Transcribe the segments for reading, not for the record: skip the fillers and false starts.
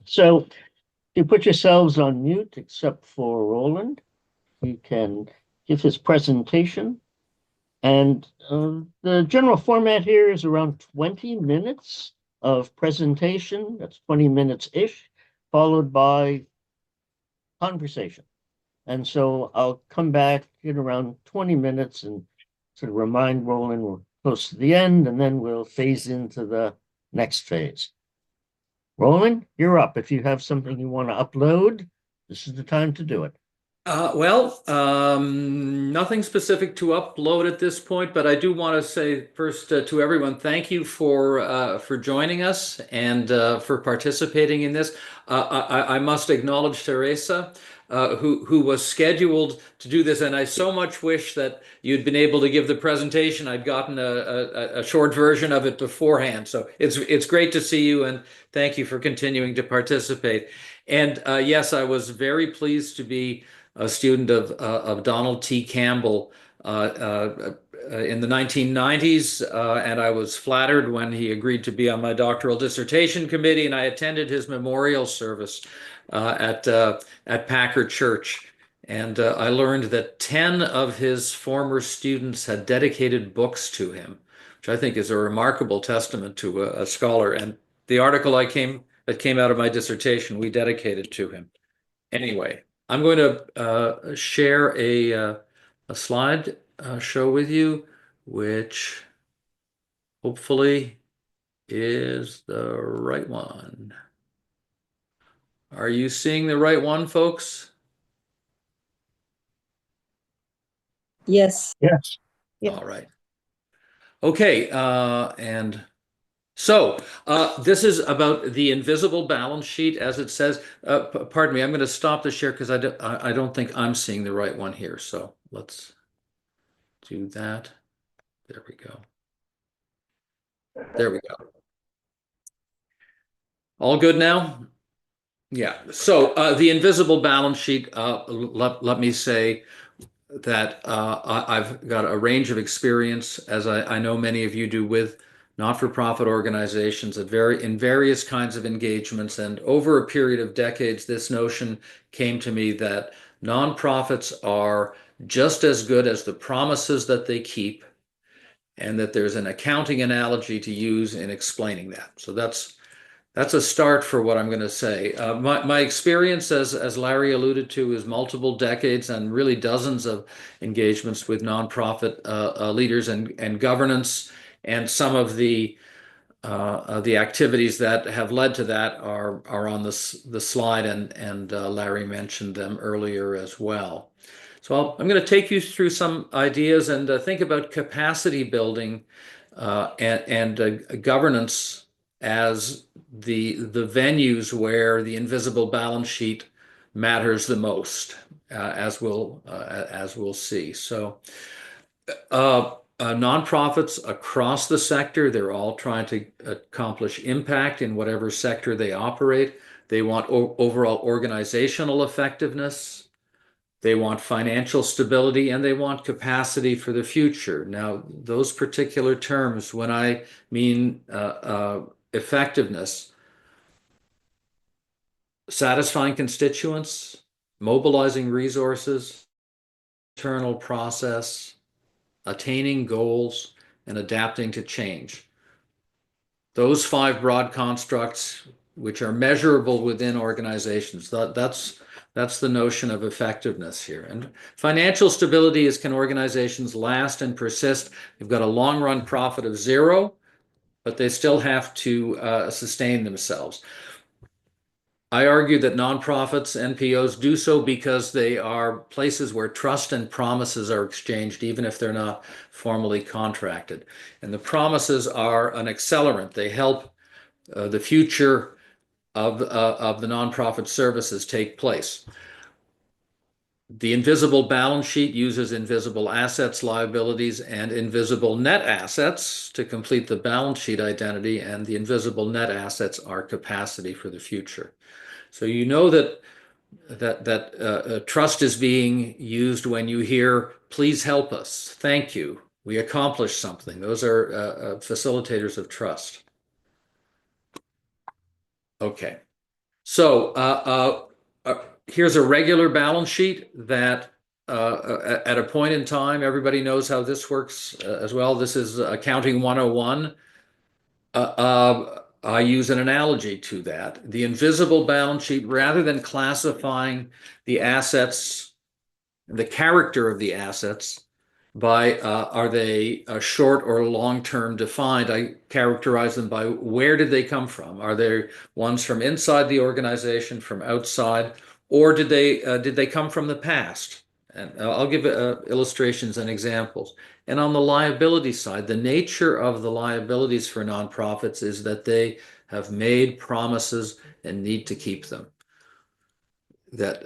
So you put yourselves on mute, except for Roland. He can give his presentation. And the general format here is around 20 minutes of presentation. That's 20 minutes-ish, followed by conversation. And so I'll come back in around 20 minutes and sort of remind Roland we're close to the end, and then we'll phase into the next phase. Roland, you're up. If you have something you want to upload, this is the time to do it. Nothing specific to upload at this point, but I do want to say first to everyone, thank you for joining us and for participating in this. I must acknowledge Teresa, who was scheduled to do this, and I so much wish that you'd been able to give the presentation. I'd gotten a short version of it beforehand, so it's great to see you, and thank you for continuing to participate. And yes, I was very pleased to be a student of Donald T. Campbell in the 1990s, and I was flattered when he agreed to be on my doctoral dissertation committee, and I attended his memorial service at Packer Church. And I learned that 10 of his former students had dedicated books to him, which I think is a remarkable testament to a scholar. And the article that came out of my dissertation, we dedicated to him. Anyway, I'm going to share a slide show with you, which hopefully is the right one. Are you seeing the right one, folks? Yes. Yes. Yeah. All right. Okay, and so this is about the invisible balance sheet, as it says. Pardon me, I'm going to stop the share because I don't think I'm seeing the right one here. So let's do that. There we go. There we go. All good now? Yeah. So the invisible balance sheet, let me say that I've got a range of experience, as I know many of you do, with not-for-profit organizations in various kinds of engagements. And over a period of decades, this notion came to me that nonprofits are just as good as the promises that they keep, and that there's an accounting analogy to use in explaining that. So that's a start for what I'm going to say. My experience, as Larry alluded to, is multiple decades and really dozens of engagements with nonprofit leaders and governance, and some of the activities that have led to that are on the slide, and Larry mentioned them earlier as well. So I'm going to take you through some ideas and think about capacity building and governance as the venues where the invisible balance sheet matters the most, as we'll see. So nonprofits across the sector, they're all trying to accomplish impact in whatever sector they operate. They want overall organizational effectiveness. They want financial stability, and they want capacity for the future. Now, those particular terms, when I mean effectiveness, satisfying constituents, mobilizing resources, internal process, attaining goals, and adapting to change. Those 5 broad constructs, which are measurable within organizations, that's the notion of effectiveness here. And financial stability is, can organizations last and persist? They've got a long run profit of 0, but they still have to sustain themselves. I argue that nonprofits, NPOs, do so because they are places where trust and promises are exchanged, even if they're not formally contracted. And the promises are an accelerant. They help the future of the nonprofit services take place. The invisible balance sheet uses invisible assets, liabilities, and invisible net assets to complete the balance sheet identity, and the invisible net assets are capacity for the future. So you know that trust is being used when you hear, "Please help us," "Thank you," "We accomplished something." Those are facilitators of trust. Okay. So here's a regular balance sheet that at a point in time, everybody knows how this works as well. This is Accounting 101. I use an analogy to that. The invisible balance sheet, rather than classifying the assets, the character of the assets by are they short or long-term defined, I characterize them by where did they come from? Are they ones from inside the organization, from outside, or did they come from the past? And I'll give illustrations and examples. And on the liability side, the nature of the liabilities for nonprofits is that they have made promises and need to keep them. That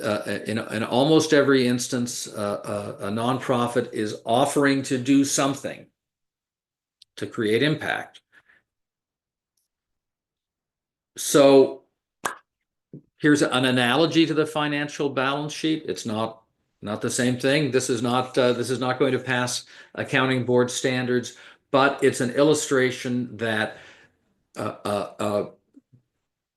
in almost every instance, a nonprofit is offering to do something to create impact. So here's an analogy to the financial balance sheet. It's not the same thing. This is not going to pass accounting board standards, but it's an illustration that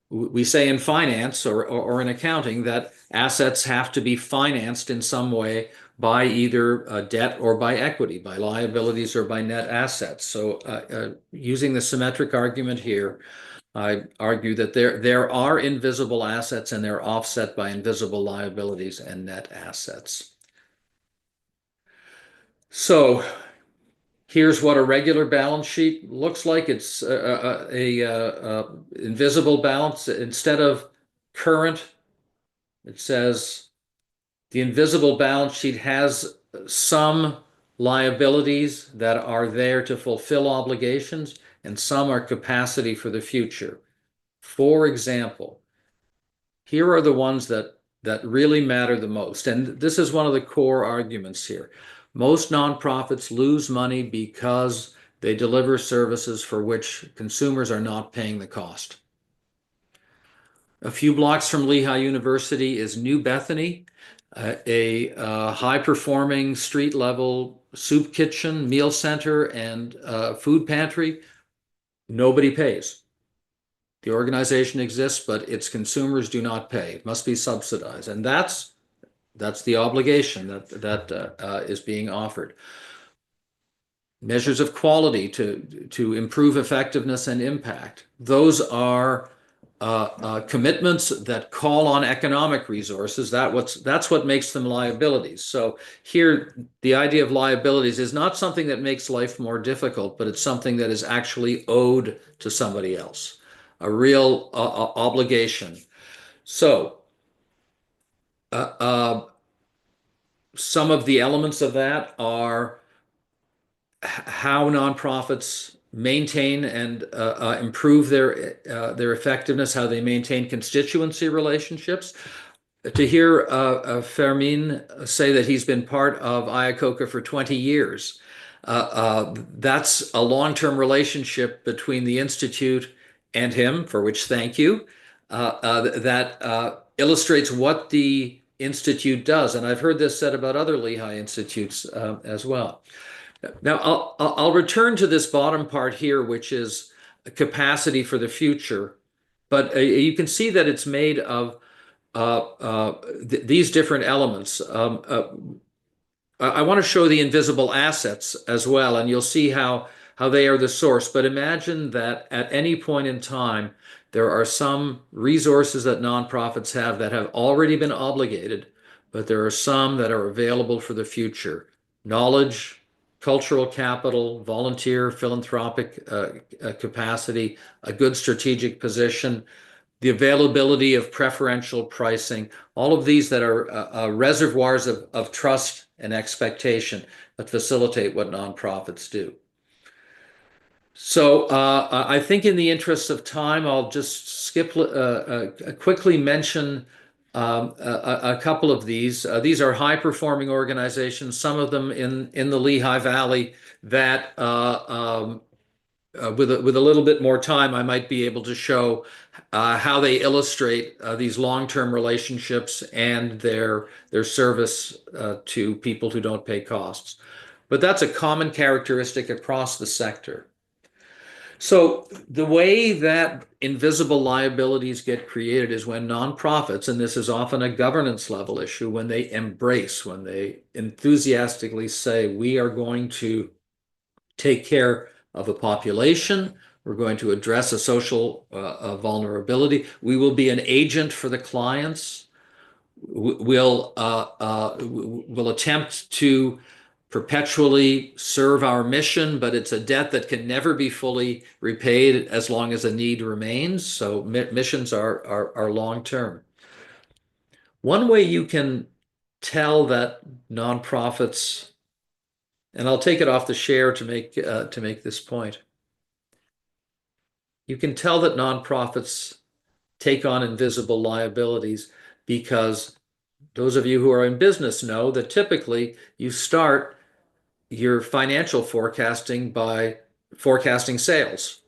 we say in finance or in accounting that assets have to be financed in some way by either debt or by equity, by liabilities or by net assets. So using the symmetric argument here, I argue that there are invisible assets and they're offset by invisible liabilities and net assets. So here's what a regular balance sheet looks like. It's a invisible balance. Instead of current, it says the invisible balance sheet has some liabilities that are there to fulfill obligations, and some are capacity for the future. For example, here are the ones that really matter the most. And this is one of the core arguments here. Most nonprofits lose money because they deliver services for which consumers are not paying the cost. A few blocks from Lehigh University is New Bethany, a high-performing street-level soup kitchen, meal center, and food pantry. Nobody pays. The organization exists, but its consumers do not pay. It must be subsidized, and that's the obligation that is being offered. Measures of quality to improve effectiveness and impact. Those are commitments that call on economic resources. That's what makes them liabilities. So here, the idea of liabilities is not something that makes life more difficult, but it's something that is actually owed to somebody else, a real obligation. So some of the elements of that are how nonprofits maintain and improve their effectiveness, how they maintain constituency relationships. To hear Fermin say that he's been part of Iacocca for 20 years, that's a long-term relationship between the Institute and him, for which thank you, that illustrates what the Institute does. And I've heard this said about other Lehigh Institutes as well. Now, I'll return to this bottom part here, which is capacity for the future. But you can see that it's made of these different elements. I want to show the invisible assets as well, and you'll see how they are the source. But imagine that at any point in time, there are some resources that nonprofits have that have already been obligated, but there are some that are available for the future. Knowledge, cultural capital, volunteer, philanthropic capacity, a good strategic position, the availability of preferential pricing, all of these that are reservoirs of trust and expectation that facilitate what nonprofits do. So I think in the interest of time, I'll just quickly mention a couple of these. These are high-performing organizations, some of them in the Lehigh Valley that with a little bit more time, I might be able to show how they illustrate these long-term relationships and their service to people who don't pay costs. But that's a common characteristic across the sector. So the way that invisible liabilities get created is when nonprofits, and this is often a governance level issue, when they embrace, when they enthusiastically say, we are going to take care of a population, we're going to address a social vulnerability, we will be an agent for the clients, we'll attempt to perpetually serve our mission, but it's a debt that can never be fully repaid as long as a need remains. So missions are long term. One way you can tell that nonprofits, and I'll take it off the share to make this point. You can tell that nonprofits take on invisible liabilities because those of you who are in business know that typically you start your financial forecasting by forecasting sales.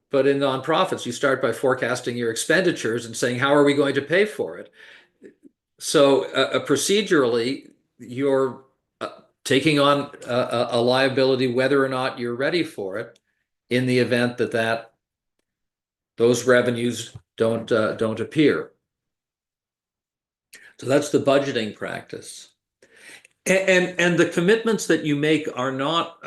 But in nonprofits, you start by forecasting your expenditures and saying, how are we going to pay for it? So procedurally, you're taking on a liability whether or not you're ready for it in the event that those revenues don't appear. So that's the budgeting practice. And the commitments that you make are not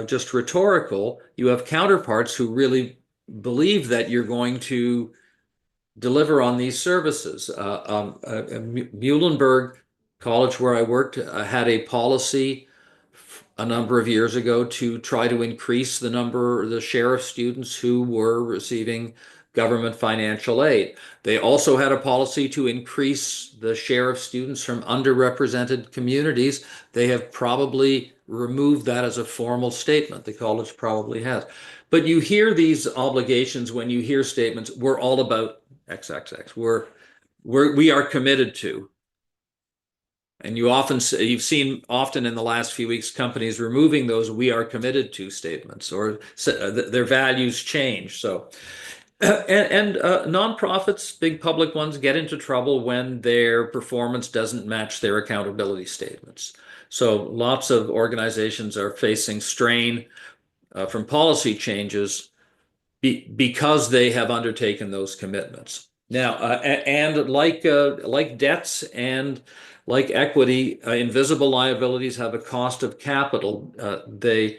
just rhetorical. You have counterparts who really believe that you're going to deliver on these services. Muhlenberg College, where I worked, had a policy a number of years ago to try to increase the share of students who were receiving government financial aid. They also had a policy to increase the share of students from underrepresented communities. They have probably removed that as a formal statement. The college probably has. But you hear these obligations when you hear statements, we're all about XXX. We are committed to. And you've seen often in the last few weeks companies removing those "we are committed to" statements, or their values change. So, and nonprofits, big public ones, get into trouble when their performance doesn't match their accountability statements. So lots of organizations are facing strain from policy changes because they have undertaken those commitments. Now, and like debts and like equity, invisible liabilities have a cost of capital. They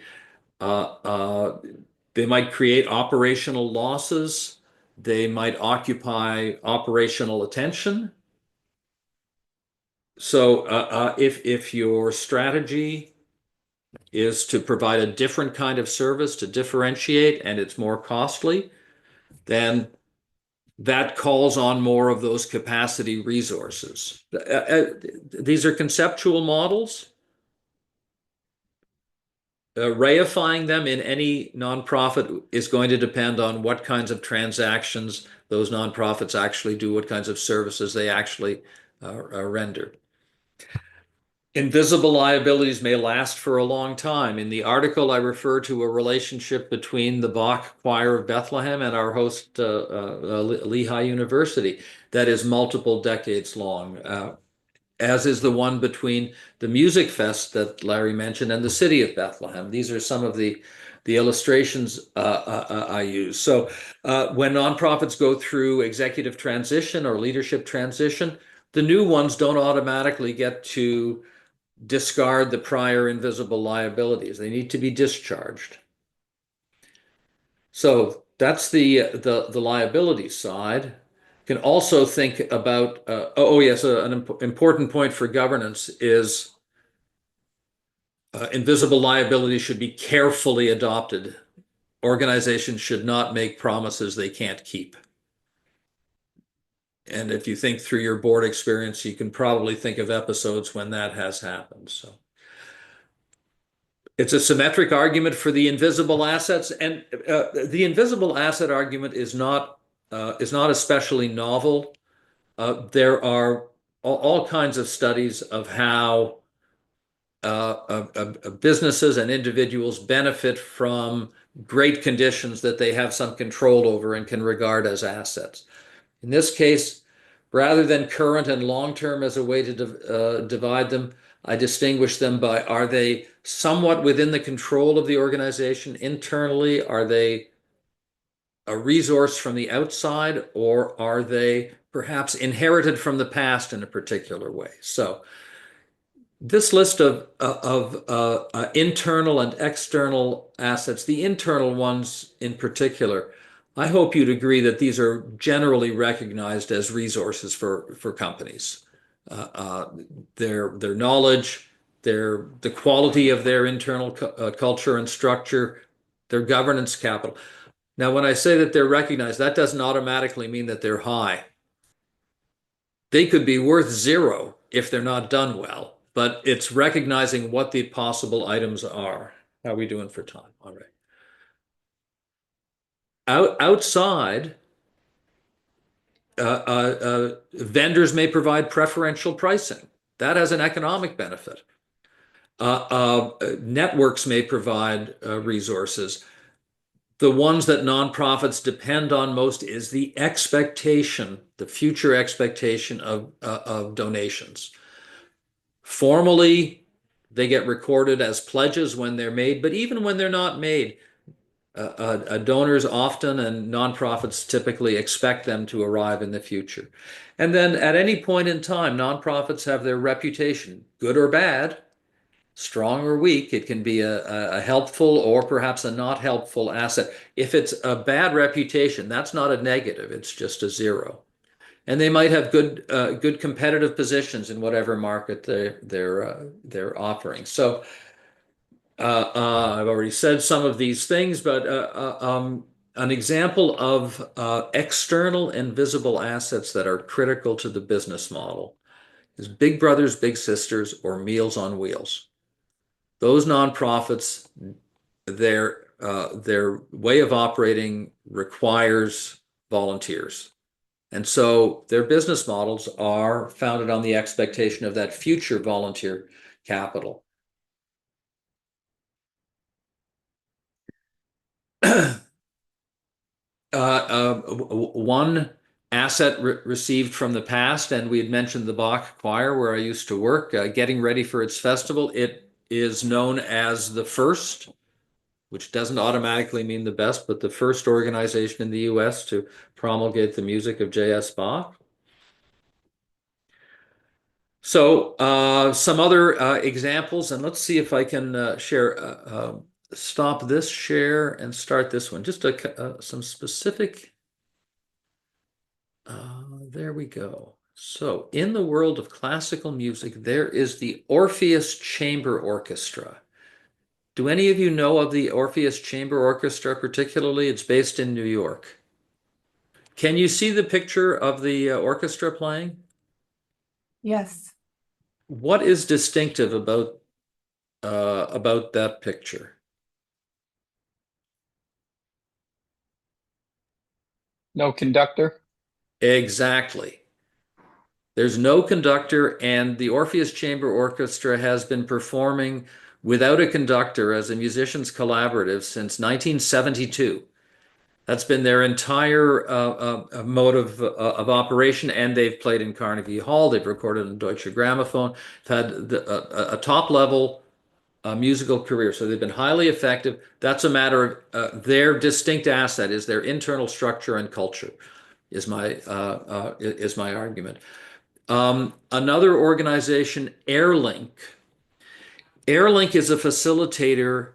might create operational losses. They might occupy operational attention. So if your strategy is to provide a different kind of service to differentiate and it's more costly, then that calls on more of those capacity resources. These are conceptual models. Reifying them in any nonprofit is going to depend on what kinds of transactions those nonprofits actually do, what kinds of services they actually render. Invisible liabilities may last for a long time. In the article, I refer to a relationship between the Bach Choir of Bethlehem and our host, Lehigh University, that is multiple decades long, as is the one between the Music Fest that Larry mentioned and the city of Bethlehem. These are some of the illustrations I use. So when nonprofits go through executive transition or leadership transition, the new ones don't automatically get to discard the prior invisible liabilities. They need to be discharged. So that's the liability side. You can also think about, yes, an important point for governance is invisible liability should be carefully adopted. Organizations should not make promises they can't keep. And if you think through your board experience, you can probably think of episodes when that has happened. So it's a symmetric argument for the invisible assets, and the invisible asset argument is not especially novel. There are all kinds of studies of how businesses and individuals benefit from great conditions that they have some control over and can regard as assets. In this case, rather than current and long-term as a way to divide them, I distinguish them by, are they somewhat within the control of the organization internally? Are they a resource from the outside, or are they perhaps inherited from the past in a particular way? So this list of internal and external assets, the internal ones in particular, I hope you'd agree that these are generally recognized as resources for companies. Their knowledge, the quality of their internal culture and structure, their governance capital. Now, when I say that they're recognized, that doesn't automatically mean that they're high. They could be worth zero if they're not done well, but it's recognizing what the possible items are. How are we doing for time? All right. Outside, vendors may provide preferential pricing. That has an economic benefit. Networks may provide resources. The ones that nonprofits depend on most is the expectation, the future expectation of donations. Formally, they get recorded as pledges when they're made, but even when they're not made, donors often and nonprofits typically expect them to arrive in the future. And then at any point in time, nonprofits have their reputation, good or bad, strong or weak. It can be a helpful or perhaps a not helpful asset. If it's a bad reputation, that's not a negative, it's just a zero. And they might have good competitive positions in whatever market they're offering. So I've already said some of these things, but an example of external and visible assets that are critical to the business model is Big Brothers, Big Sisters, or Meals on Wheels. Those nonprofits, their way of operating requires volunteers. And so their business models are founded on the expectation of that future volunteer capital. One asset received from the past, and we had mentioned the Bach Choir where I used to work, getting ready for its festival. It is known as the first, which doesn't automatically mean the best, but the first organization in the US to promulgate the music of J.S. Bach. So some other examples, and let's see if I can stop this share and start this one. Just some specific, there we go. So in the world of classical music, there is the Orpheus Chamber Orchestra. Do any of you know of the Orpheus Chamber Orchestra particularly? It's based in New York. Can you see the picture of the orchestra playing? Yes. What is distinctive about that picture? No conductor? Exactly. There's no conductor, and the Orpheus Chamber Orchestra has been performing without a conductor as a musicians collaborative since 1972. That's been their entire mode of operation, and they've played in Carnegie Hall. They've recorded in Deutsche Grammophon. They've had a top-level musical career, so they've been highly effective. That's a matter of their distinct asset is their internal structure and culture, is my argument. Another organization, Airlink. Airlink is a facilitator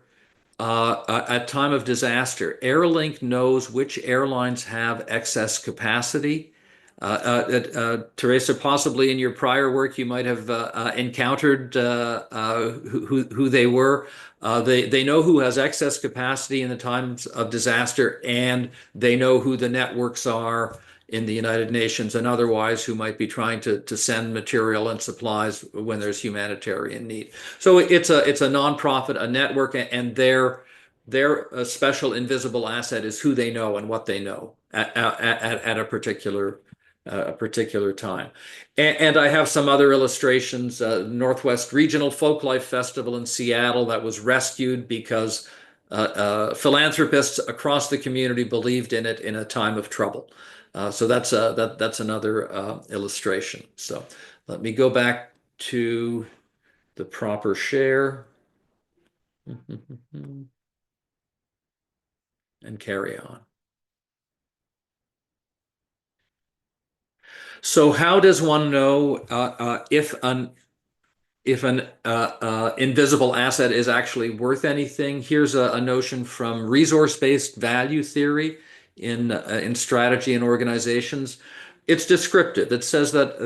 at time of disaster. Airlink knows which airlines have excess capacity. Teresa, possibly in your prior work, you might have encountered who they were. They know who has excess capacity in the times of disaster, and they know who the networks are in the United Nations and otherwise who might be trying to send material and supplies when there's humanitarian need. So it's a nonprofit, a network, and their special invisible asset is who they know and what they know at a particular time. And I have some other illustrations. Northwest Regional Folklife Festival in Seattle that was rescued because philanthropists across the community believed in it in a time of trouble. So that's another illustration. So let me go back to the proper share, and carry on. So how does one know if an invisible asset is actually worth anything? Here's a notion from resource-based value theory in strategy and organizations. It's descriptive. It says that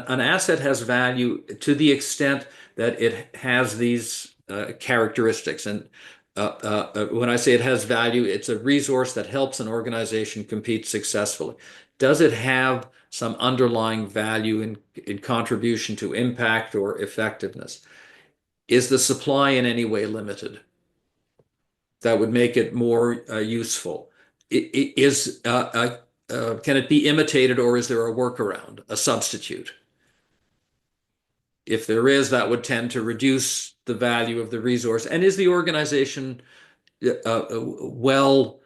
an asset has value to the extent that it has these characteristics. And when I say it has value, it's a resource that helps an organization compete successfully. Does it have some underlying value in contribution to impact or effectiveness? Is the supply in any way limited? That would make it more useful. Can it be imitated, or is there a workaround, a substitute? If there is, that would tend to reduce the value of the resource. And is the organization well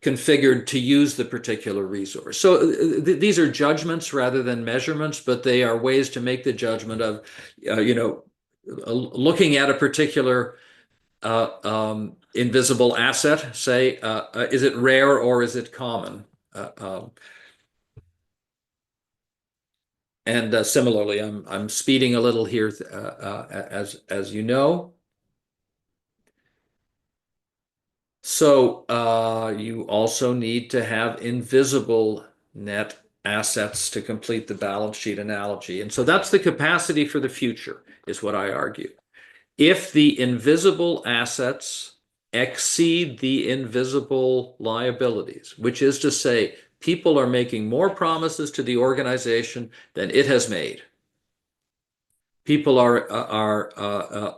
configured to use the particular resource? So these are judgments rather than measurements, but they are ways to make the judgment of, looking at a particular invisible asset, say, is it rare or is it common? And similarly, I'm speeding a little here, as you know. So you also need to have invisible net assets to complete the balance sheet analogy. And so that's the capacity for the future, is what I argue. If the invisible assets exceed the invisible liabilities, which is to say, people are making more promises to the organization than it has made. People are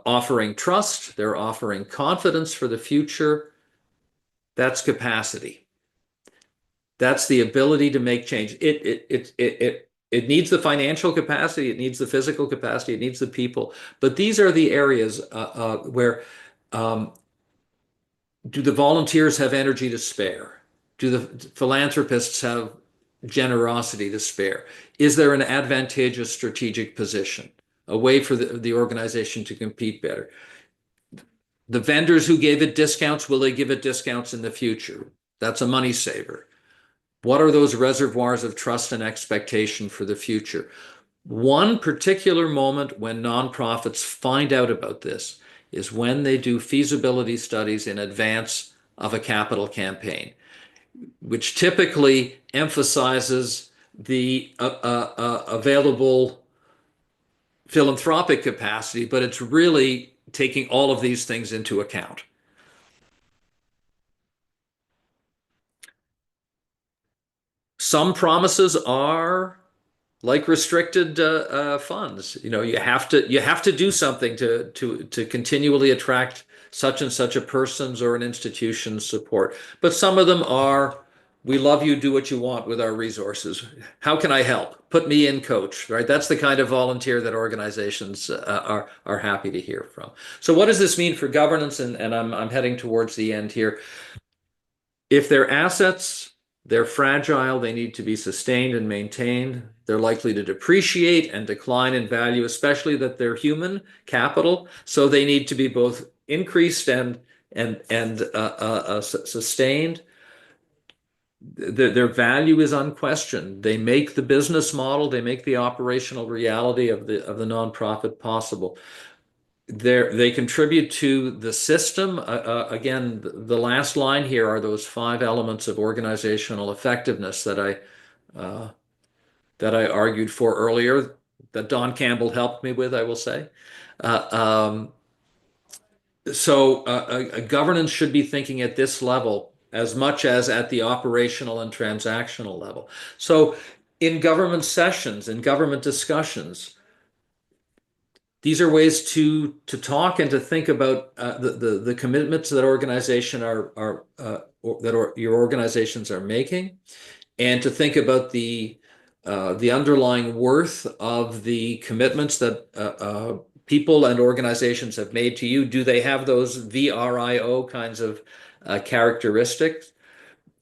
offering trust, they're offering confidence for the future. That's capacity. That's the ability to make change. It needs the financial capacity, it needs the physical capacity, it needs the people. But these are the areas where do the volunteers have energy to spare? Do the philanthropists have generosity to spare? Is there an advantageous strategic position, a way for the organization to compete better? The vendors who gave it discounts, will they give it discounts in the future? That's a money saver. What are those reservoirs of trust and expectation for the future? One particular moment when nonprofits find out about this is when they do feasibility studies in advance of a capital campaign, which typically emphasizes the available philanthropic capacity, but it's really taking all of these things into account. Some promises are like restricted funds. You have to do something to continually attract such and such a person's or an institution's support. But some of them are, we love you, do what you want with our resources. How can I help? Put me in, coach, right? That's the kind of volunteer that organizations are happy to hear from. So what does this mean for governance? And I'm heading towards the end here. If they're assets, they're fragile, they need to be sustained and maintained. They're likely to depreciate and decline in value, especially that they're human capital. So they need to be both increased and sustained. Their value is unquestioned. They make the business model, they make the operational reality of the nonprofit possible. They contribute to the system. Again, the last line here are those 5 elements of organizational effectiveness that I argued for earlier, that Don Campbell helped me with, I will say. So a governance should be thinking at this level as much as at the operational and transactional level. So in government sessions, in government discussions, these are ways to talk and to think about the commitments that your organizations are making, and to think about the underlying worth of the commitments that people and organizations have made to you. Do they have those VRIO kinds of characteristics?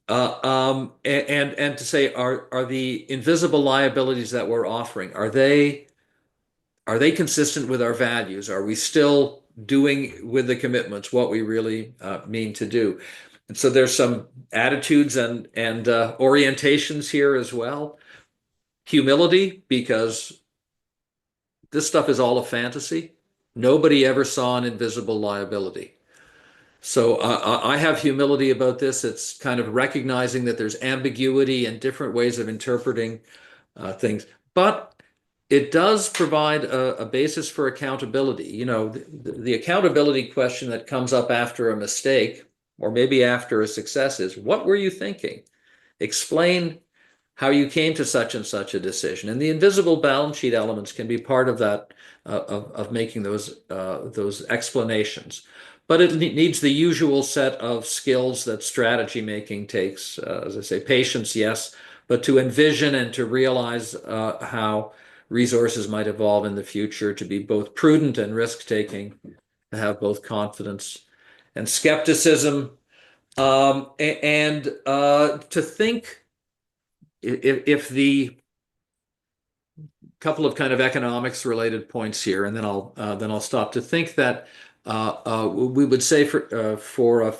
And to say, are the invisible liabilities that we're offering, are they are they consistent with our values? Are we still doing with the commitments what we really mean to do? And so there's some attitudes and orientations here as well. Humility, because this stuff is all a fantasy. Nobody ever saw an invisible liability. So I have humility about this. It's kind of recognizing that there's ambiguity and different ways of interpreting things. But it does provide a basis for accountability. You know, the accountability question that comes up after a mistake or maybe after a success is, what were you thinking? Explain how you came to such and such a decision. And the invisible balance sheet elements can be part of that, of making those explanations. But it needs the usual set of skills that strategy making takes. As I say, patience, yes, but to envision and to realize how resources might evolve in the future, to be both prudent and risk-taking, to have both confidence and skepticism, and to think if the couple of kind of economics related points here, and then I'll stop, to think that we would say for a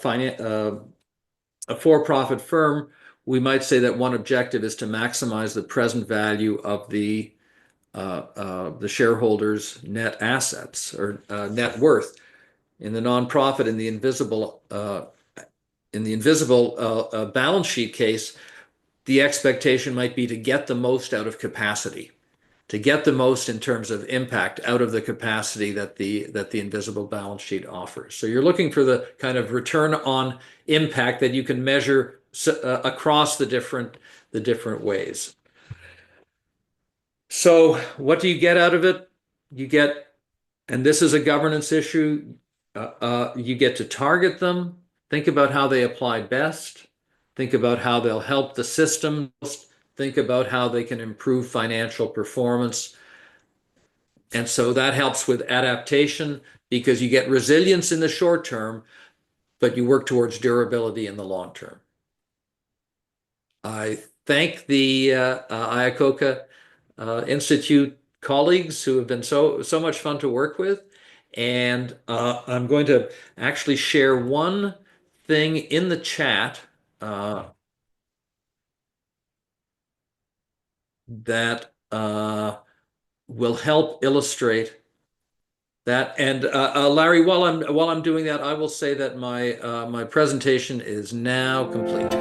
for-profit firm, we might say that one objective is to maximize the present value of the shareholders' net assets or net worth. In the nonprofit, in the invisible balance sheet case, the expectation might be to get the most out of capacity, to get the most in terms of impact out of the capacity that the invisible balance sheet offers. So you're looking for the kind of return on impact that you can measure across the different ways. So what do you get out of it? You get, and this is a governance issue, you get to target them, think about how they apply best, think about how they'll help the system, think about how they can improve financial performance. And so that helps with adaptation because you get resilience in the short term, but you work towards durability in the long term. I thank the Iacocca Institute colleagues who have been so much fun to work with. And I'm going to actually share one thing in the chat that will help illustrate that. And Larry, while I'm doing that, I will say that my presentation is now complete.